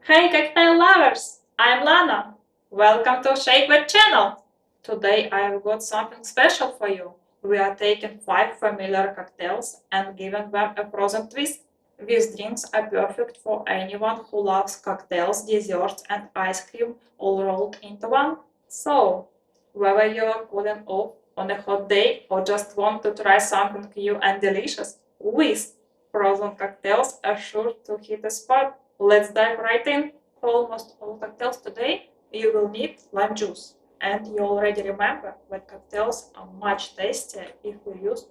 Hey cocktail lovers! I'm Lana. Welcome to ShakeThat channel. Today I've got something special for you. We are taking 5 familiar cocktails and giving them a frozen twist. These drinks are perfect for anyone who loves cocktails, desserts and ice cream all rolled into one. So, whether you're cooling off on a hot day or just want to try something new and delicious, with frozen cocktails are sure to hit a spot. Let's dive right in. For almost all cocktails today, you will need lime juice. And you already remember that cocktails are much tastier if we use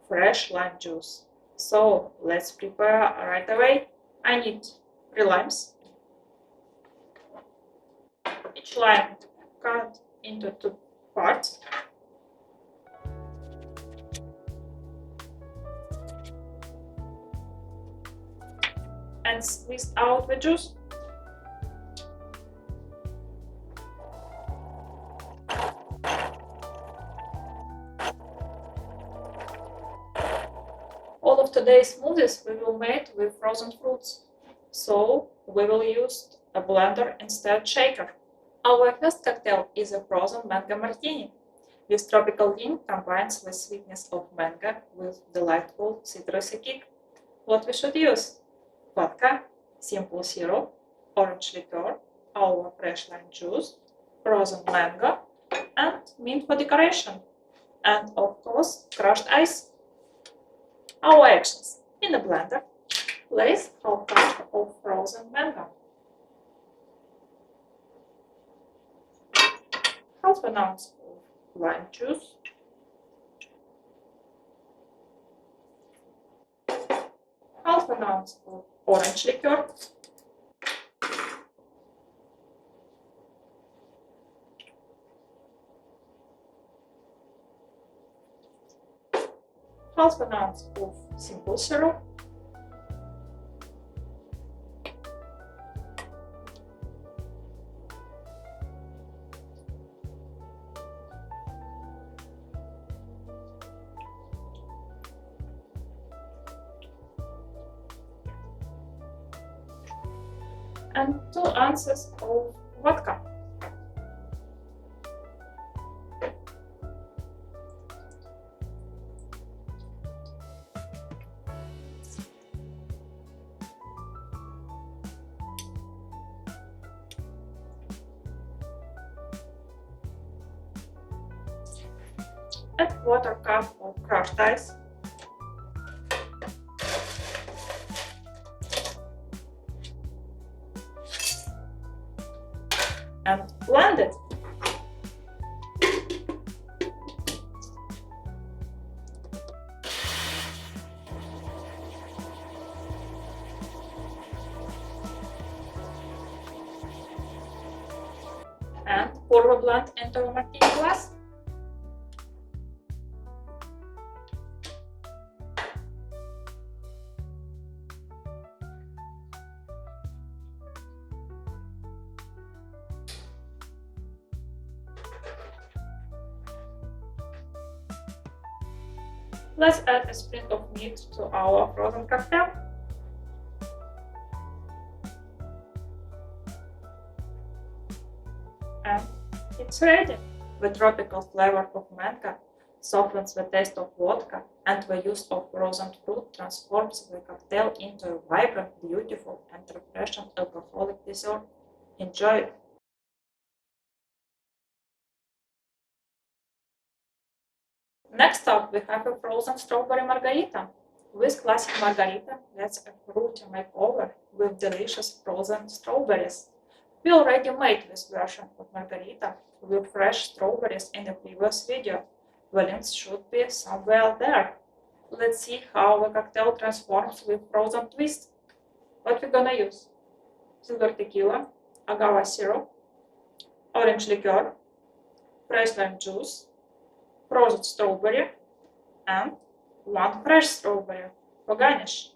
fresh lime juice. So let's prepare right away. I need 3 limes. Each lime cut into 2 parts. And squeeze out the juice. All of today's smoothies we will make with frozen fruits, so we will use a blender instead shaker. Our first cocktail is a frozen mango martini. This tropical gin combines the sweetness of mango with delightful citrusy kick. What we should use? Vodka, simple syrup, orange liqueur, our fresh lime juice, frozen mango, and mint for decoration. And of course, crushed ice. Our actions: in a blender, place half cup of frozen mango, half an ounce of lime juice, half an ounce of orange liqueur, half an ounce of simple syrup, and 2 ounces of vodka. Add 1/4 cup of crushed ice. And blend it. And pour the blend into a martini glass. Let's add a sprig of meat to our frozen cocktail. And it's ready. The tropical flavor of mango softens the taste of vodka, and the use of frozen fruit transforms the cocktail into a vibrant, beautiful, and refreshing alcoholic dessert. Enjoy! Next up, we have a frozen strawberry margarita. With classic margarita, that's a fruity makeover with delicious frozen strawberries. We already made this version of margarita with fresh strawberries in a previous video. The links should be somewhere there. Let's see how the cocktail transforms with frozen twist. What we're gonna use? Silver tequila, agave syrup, orange liqueur, fresh lime juice, frozen strawberry, and 1 fresh strawberry for garnish.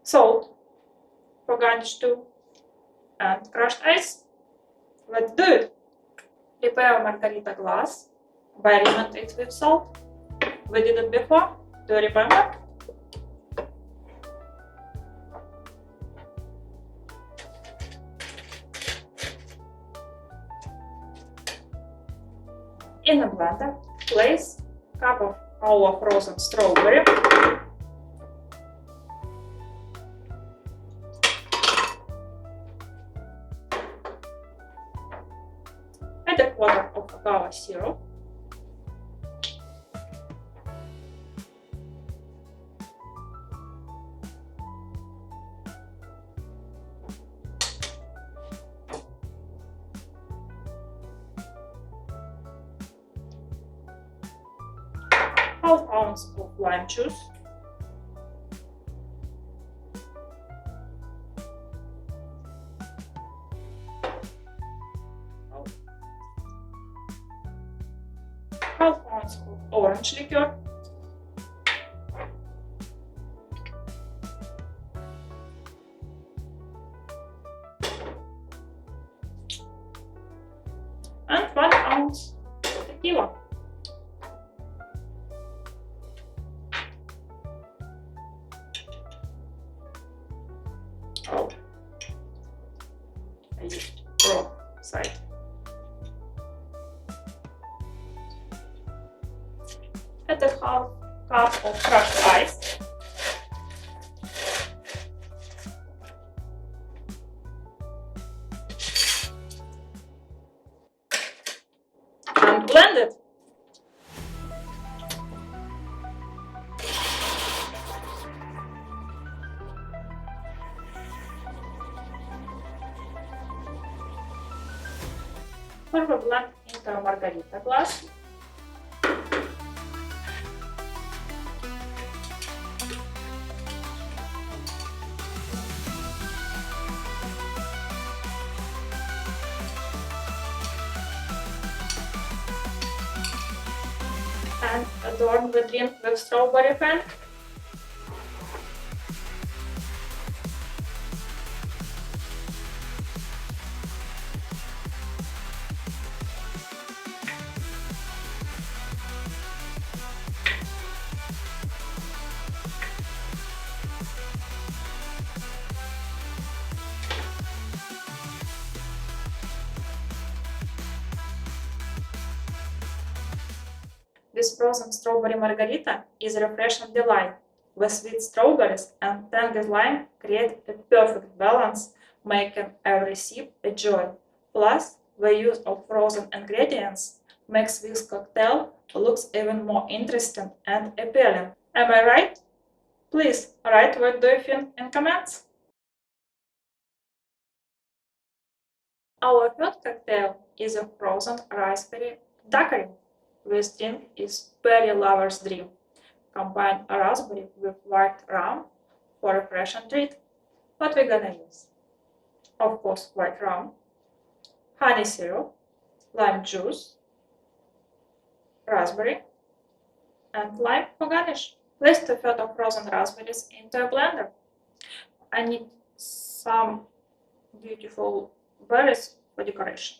Salt for garnish too, and crushed ice. Let's do it! Prepare a margarita glass by rimming it with salt. We did it before, do you remember? In a blender, place cup of our frozen strawberry, add a quarter of agave syrup, half ounce of lime juice, half ounce of orange liqueur, and 1 ounce tequila. Oh, I used wrong side. Add a half cup of crushed ice, and blend it. Pour the blend into a margarita glass. And adorn the drink with strawberry pen. This frozen strawberry margarita is a refreshing delight. The sweet strawberries and tangy lime create a perfect balance, making every sip a joy. Plus, the use of frozen ingredients makes this cocktail look even more interesting and appealing. Am I right? Please write what do you think in comments. Our third cocktail is a frozen raspberry daiquiri. This drink is berry lover's dream. Combine a raspberry with white rum for a refreshing treat. What we're gonna use? Of course, white rum, honey syrup, lime juice, raspberry, and lime for garnish. Place 2/3 of frozen raspberries into a blender. I need some beautiful berries for decoration.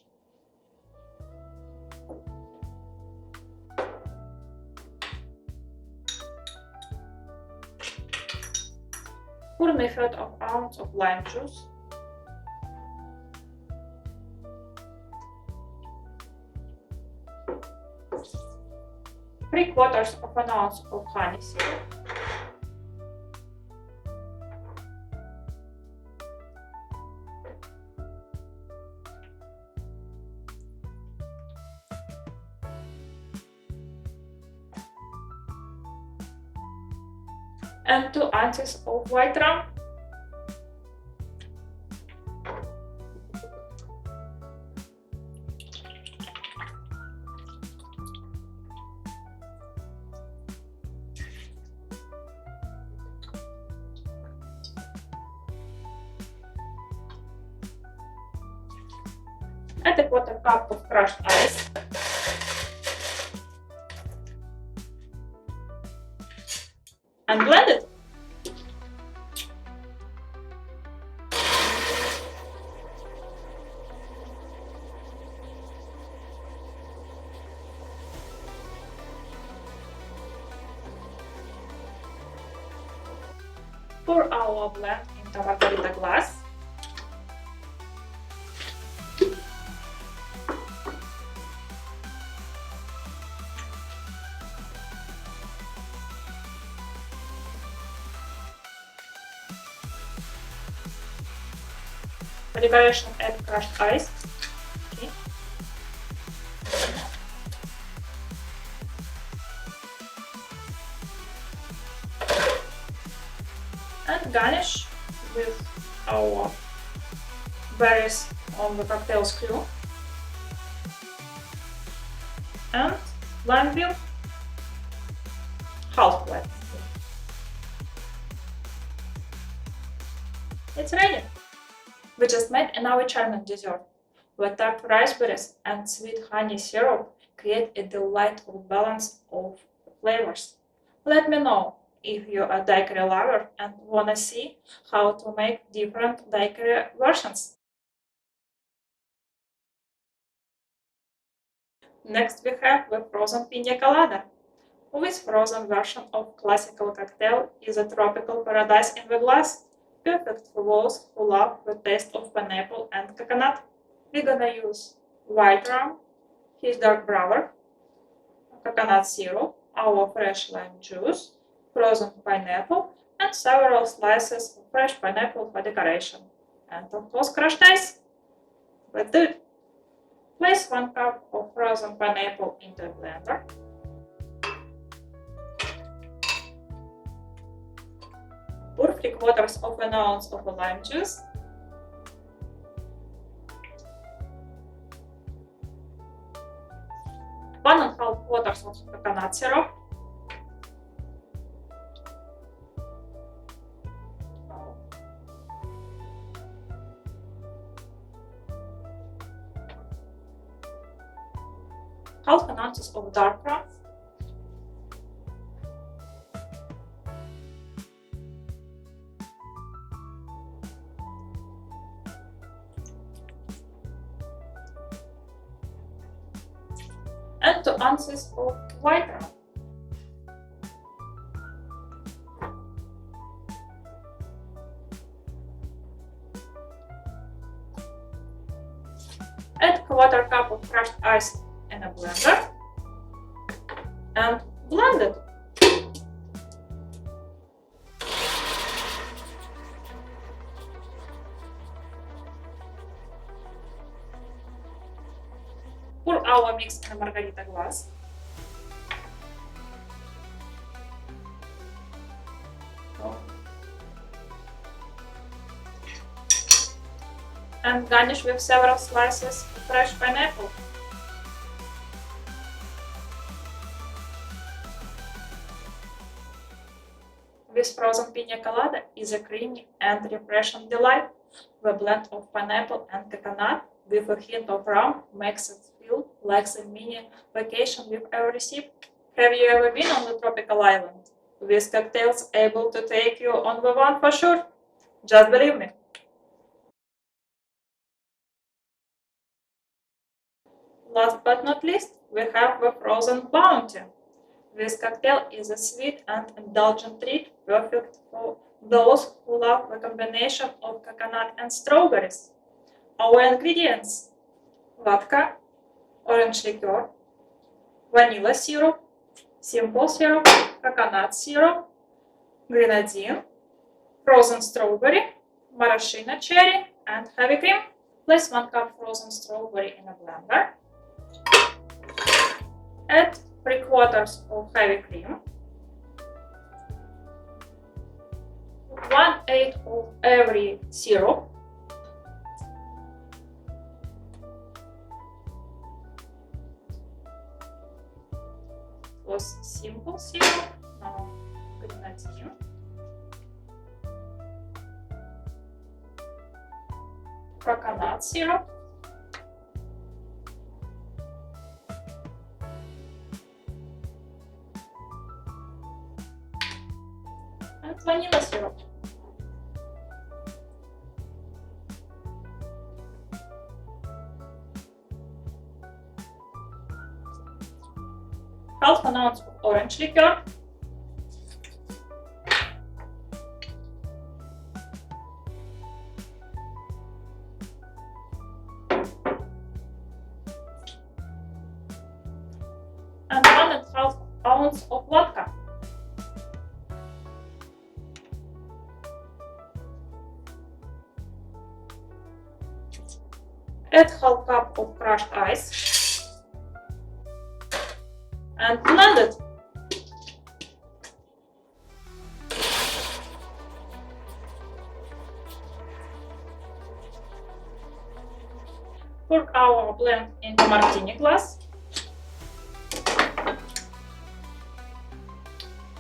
Pour 1/3 of ounce of lime juice, three-quarters of an ounce of honey syrup, and 2 ounces of white rum. Add a quarter cup of crushed ice. And blend it. Pour our blend into margarita glass. For decoration, add crushed ice. Okay. And garnish with our berries on the cocktail screw and lime peel, half flat. It's ready! We just made another charming dessert, where tart raspberries and sweet honey syrup create a delightful balance of flavors. Let me know if you're a daiquiri lover and wanna see how to make different daiquiri versions. Next we have the frozen Piña Colada. This frozen version of classical cocktail is a tropical paradise in the glass, perfect for those who love the taste of pineapple and coconut. We're gonna use white rum, his dark brother, coconut syrup, our fresh lime juice, frozen pineapple, and several slices of fresh pineapple for decoration. And of course crushed ice. Let's do it. Place 1 cup of frozen pineapple into a blender. Pour 3/4 of an ounce of lime juice. One and a half quarters of coconut syrup. Half an ounce of dark rum. And 2 ounces of white rum. Add 1/4 cup of crushed ice in a blender and blend it. Pour our mix in a Margarita glass. And garnish with several slices of fresh pineapple. This frozen Piña Colada is a creamy and refreshing delight. The blend of pineapple and coconut with a hint of rum makes it feel like a mini vacation with every sip. Have you ever been on a tropical island? This cocktail's able to take you on the one for sure. Just believe me. Last but not least, we have the frozen Bounty. This cocktail is a sweet and indulgent treat, perfect for those who love the combination of coconut and strawberries. Our ingredients: vodka, orange liqueur, vanilla syrup, simple syrup, coconut syrup, grenadine, frozen strawberry, maraschino cherry, and heavy cream. Place 1 cup frozen strawberry in a blender. Add 3/4 of heavy cream, 1/8 of every syrup, was simple syrup, now grenadine, coconut syrup, and vanilla syrup. Half an ounce of orange liqueur, and 1.5 ounce of vodka. Add half cup of crushed ice and blend it. Pour our blend into Martini glass.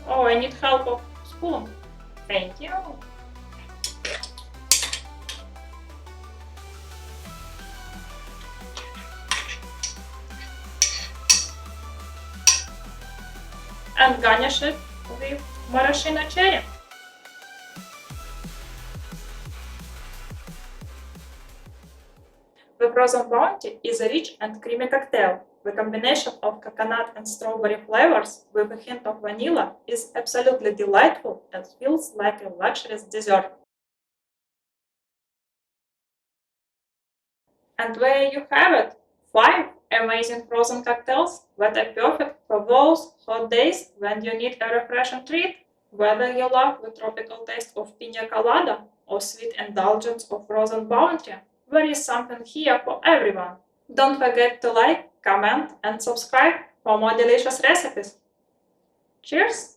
Oh, I need help of spoon. Thank you. And garnish it with maraschino cherry. The frozen bounty is a rich and creamy cocktail. The combination of coconut and strawberry flavors with a hint of vanilla is absolutely delightful and feels like a luxurious dessert. And there you have it, 5 amazing frozen cocktails that are perfect for those hot days when you need a refreshing treat. Whether you love the tropical taste of Pina Colada or sweet indulgence of frozen bounty, there is something here for everyone. Don't forget to like, comment, and subscribe for more delicious recipes. Cheers!